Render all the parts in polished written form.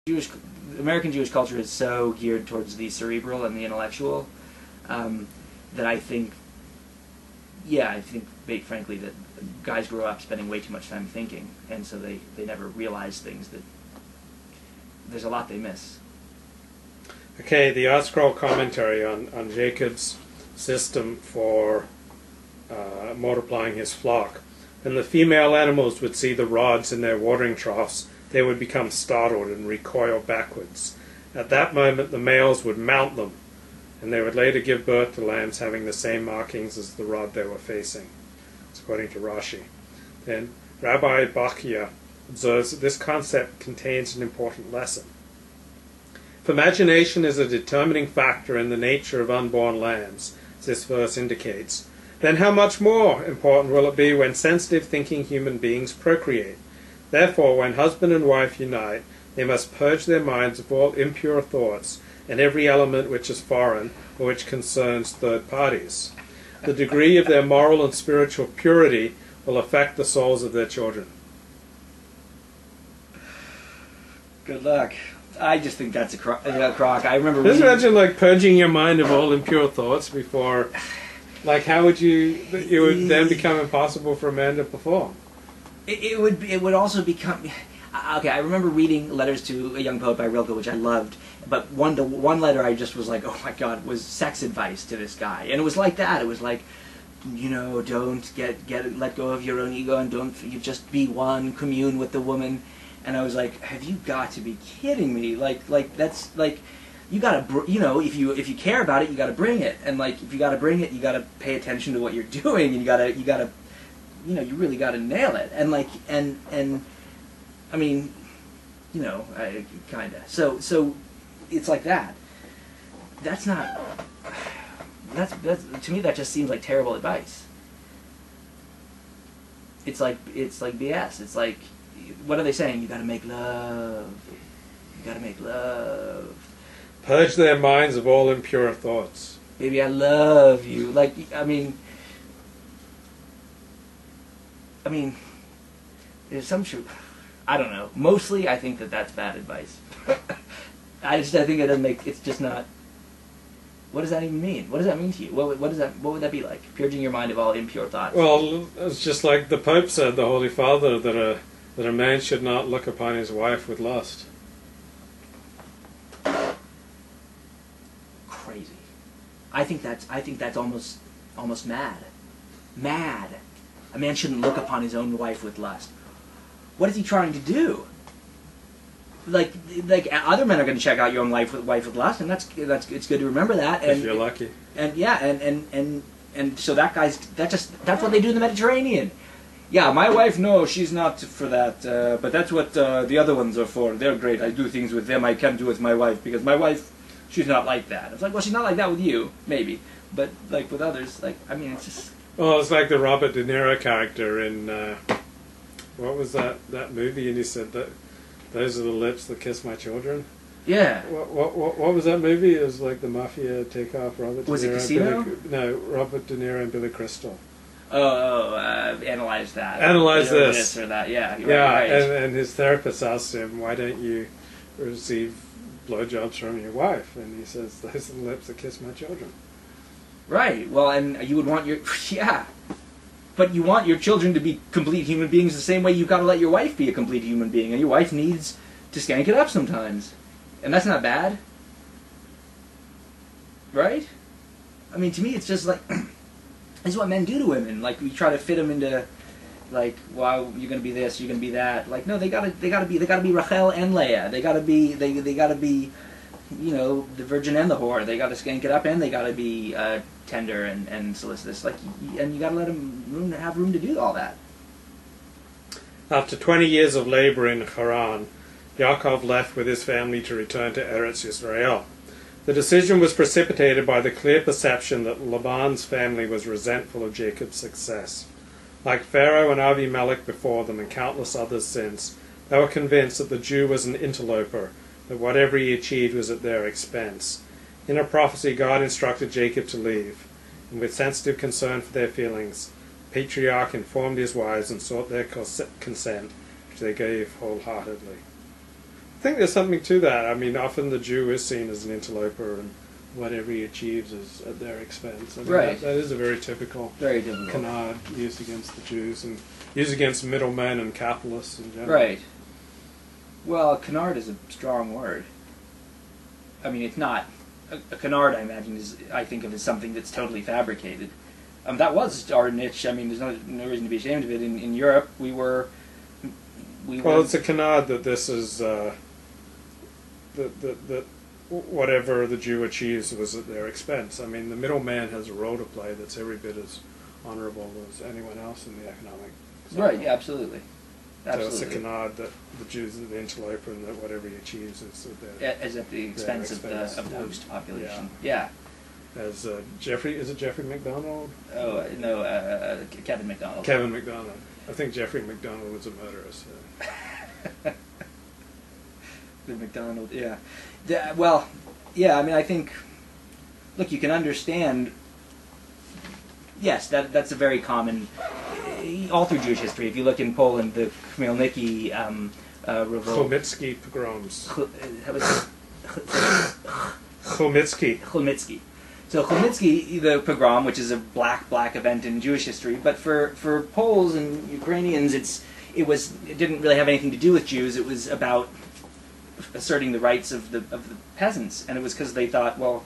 Jewish, American Jewish culture is so geared towards the cerebral and the intellectual that I think, frankly, that guys grow up spending way too much time thinking, and so they never realize things that there's a lot they miss. Okay, the Art Scroll commentary on Jacob's system for multiplying his flock. When the female animals would see the rods in their watering troughs, they would become startled and recoil backwards. At that moment, the males would mount them, and they would later give birth to lambs having the same markings as the rod they were facing. It's according to Rashi. Then Rabbi Bachya observes that this concept contains an important lesson. If imagination is a determining factor in the nature of unborn lambs, as this verse indicates, then how much more important will it be when sensitive thinking human beings procreate? Therefore, when husband and wife unite, they must purge their minds of all impure thoughts and every element which is foreign or which concerns third parties. The degree of their moral and spiritual purity will affect the souls of their children. Good luck. I just think that's a crock. I remember Just reading... imagine like purging your mind of all impure thoughts before, like how would it would then become impossible for a man to perform. It would also become... Okay, I remember reading letters to a young poet by Rilke, which I loved, but one letter I just was like, oh my god, was sex advice to this guy. And it was like that. It was like, don't let go of your own ego and you just be one, commune with the woman. And I was like, have you got to be kidding me? Like that's like, you gotta, if you care about it, you gotta bring it. And like, if you gotta bring it, you gotta pay attention to what you're doing, and you gotta, you really gotta nail it. And like, and I mean, kinda. So it's like that. That's not. That's to me that just seems like terrible advice. It's like BS. It's like, what are they saying? You gotta make love. You gotta make love. Purge their minds of all impure thoughts. Baby, I love you. Like, I mean, there's some truth. I don't know. Mostly, I think that's bad advice. I think it doesn't make. It's just not. What does that even mean? What does that mean to you? What would that be like? Purging your mind of all impure thoughts. Well, it's just like the Pope said, the Holy Father, that a man should not look upon his wife with lust. Crazy. I think that's almost mad. Mad. A man shouldn't look upon his own wife with lust. What is he trying to do? Like other men are going to check out your own wife with lust, and that's it's good to remember that. And if you're lucky. And yeah, and so that's what they do in the Mediterranean. Yeah, my wife, no, she's not for that. But that's what the other ones are for. They're great. I do things with them I can't do with my wife because my wife, she's not like that. It's like, well, she's not like that with you, maybe, but like with others, like I mean, it's just. Well, it's like the Robert De Niro character in what was that movie? And he said that those are the lips that kiss my children. Yeah. What was that movie? It was like the mafia takeoff. Robert De Niro. Was it Casino? Robert De Niro and Billy Crystal. Analyze that. Analyze this. Or that, yeah. Right. Right. And his therapist asked him, why don't you receive blowjobs from your wife? And he says, those are the lips that kiss my children. Right. Well, and you would want your... Yeah. But you want your children to be complete human beings the same way you've got to let your wife be a complete human being. And your wife needs to skank it up sometimes. And that's not bad. Right? I mean, to me, it's just like... This is what men do to women. Like, we try to fit them into... Like, well, you're gonna be this, you're gonna be that. Like, no, they gotta be Rachel and Leah. They gotta be, the virgin and the whore. They gotta skank it up, and they gotta be tender and solicitous. Like, and you gotta let them have room to do all that. After 20 years of labor in Haran, Yaakov left with his family to return to Eretz Yisrael. The decision was precipitated by the clear perception that Laban's family was resentful of Jacob's success. Like Pharaoh and Avimelech before them and countless others since, they were convinced that the Jew was an interloper, that whatever he achieved was at their expense. In a prophecy, God instructed Jacob to leave, and with sensitive concern for their feelings, the patriarch informed his wives and sought their consent, which they gave wholeheartedly. I think there's something to that. I mean, often the Jew is seen as an interloper, and whatever he achieves is at their expense. I mean, Right. that is a very typical canard used against the Jews and used against middlemen and capitalists in general. Right. Well, canard is a strong word. I mean, it's not. A canard, I imagine, I think of as something that's totally fabricated. That was our niche. I mean, there's no reason to be ashamed of it. In Europe, we were. Well, it's a canard that this is that whatever the Jew achieves was at their expense. I mean, the middleman has a role to play that's every bit as honorable as anyone else in the economic cycle. Right. Yeah, absolutely. Absolutely. So it's a canard that the Jews are the interloper, and that whatever he achieves is at their, as at the expense of the host population. Yeah. As Jeffrey, is it Jeffrey McDonald? Oh no, Kevin McDonald. Kevin McDonald. I think Jeffrey McDonald was a murderer. So. The McDonald, yeah. Well, yeah. I mean, I think. Look, you can understand. Yes, that's a very common. All through Jewish history, if you look in Poland, the Khmelnytsky revolt. Khmelnytsky pogroms. Khmelnytsky. So Khmelnytsky, the pogrom, which is a black event in Jewish history, but for Poles and Ukrainians, it didn't really have anything to do with Jews. It was about asserting the rights of the peasants, and it was because they thought, well,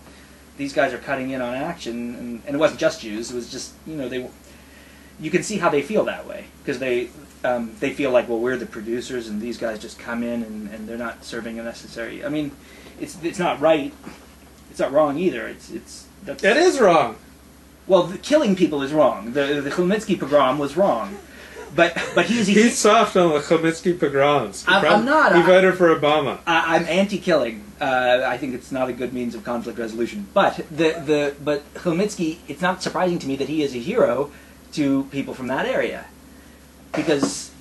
these guys are cutting in on action, and it wasn't just Jews. It was just you can see how they feel that way, because they feel like, well, we're the producers, and these guys just come in and they're not serving a necessary. I mean, it's not right. It's not wrong either. It is wrong. Well, killing people is wrong. The Khmelnytsky pogrom was wrong, but he's soft on the Khmelnytsky pogroms. I'm not. He voted for Obama. I'm anti-killing. I think it's not a good means of conflict resolution. But but Khmelnytsky, it's not surprising to me that he is a hero to people from that area, because.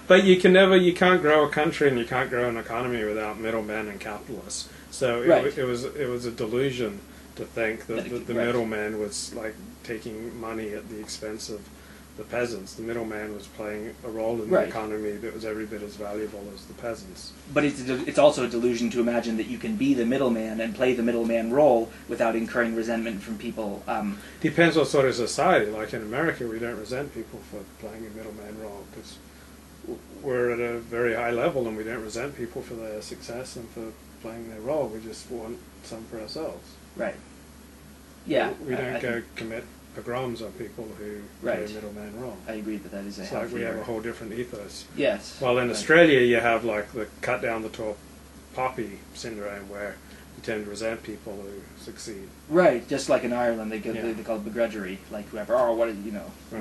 But you can't grow a country and you can't grow an economy without middlemen and capitalists. So it was a delusion to think that the middleman was like taking money at the expense of the peasants. The middleman was playing a role in the economy that was every bit as valuable as the peasants. But it's also a delusion to imagine that you can be the middleman and play the middleman role without incurring resentment from people. Depends what sort of society. Like in America, we don't resent people for playing a middleman role, because we're at a very high level and we don't resent people for their success and for playing their role. We just want some for ourselves. Right. Yeah. We don't go commit pogroms on people who play a middleman role. I agree that is a It's like we have a whole different ethos. Yes. While in Australia you have like the cut down the tall poppy syndrome, where you tend to resent people who succeed. Right. Just like in Ireland, they call it begrudgery. Like whoever, he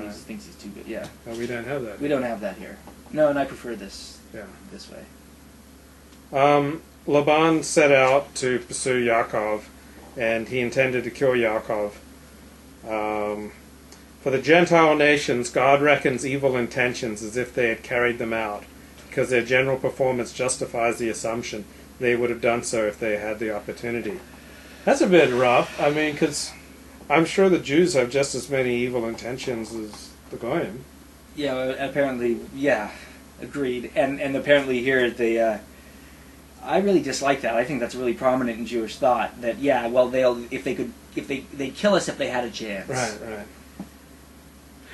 thinks he's too good. Yeah. Well, we don't have that. We don't have that here. No, and I prefer this. Yeah. This way. Laban set out to pursue Yaakov, and he intended to kill Yaakov. For the Gentile nations, God reckons evil intentions as if they had carried them out, because their general performance justifies the assumption they would have done so if they had the opportunity. That's a bit rough. I mean, because I'm sure the Jews have just as many evil intentions as the Goyim. Yeah, apparently, yeah, agreed. And apparently here I really dislike that. I think that's really prominent in Jewish thought. That they'd kill us if they had a chance. Right.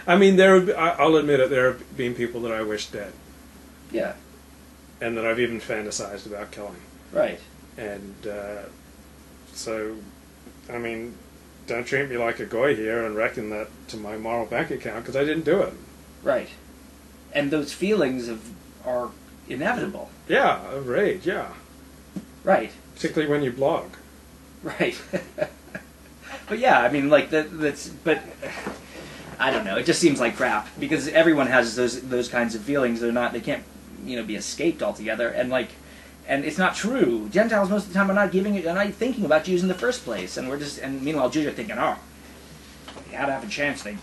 I mean, I'll admit it. There have been people that I wish dead. Yeah. And that I've even fantasized about killing. Right. And so, I mean, don't treat me like a goy here and reckon that to my moral bank account, because I didn't do it. Right. And those feelings are inevitable. Yeah, of rage, yeah. Right. Particularly when you blog. Right. But yeah, I mean, like but I don't know. It just seems like crap, because everyone has those kinds of feelings. They can't be escaped altogether. And it's not true. Gentiles most of the time are not thinking about Jews in the first place, and meanwhile Jews are thinking, oh, had to have a chance, they'd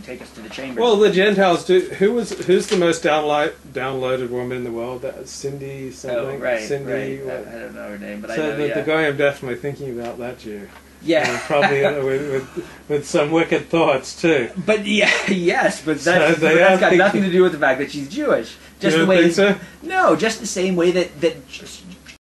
take us to the chamber. Well, the Gentiles do. Who's the most downloaded woman in the world? That Cindy something. Oh, right. Cindy. Right. I don't know her name, but so I know. The guy I'm definitely thinking about that Jew. Yeah. Probably with some wicked thoughts too. But yes, but that's got nothing to do with the fact that she's Jewish. Just you the way. Think so? No, just the same way that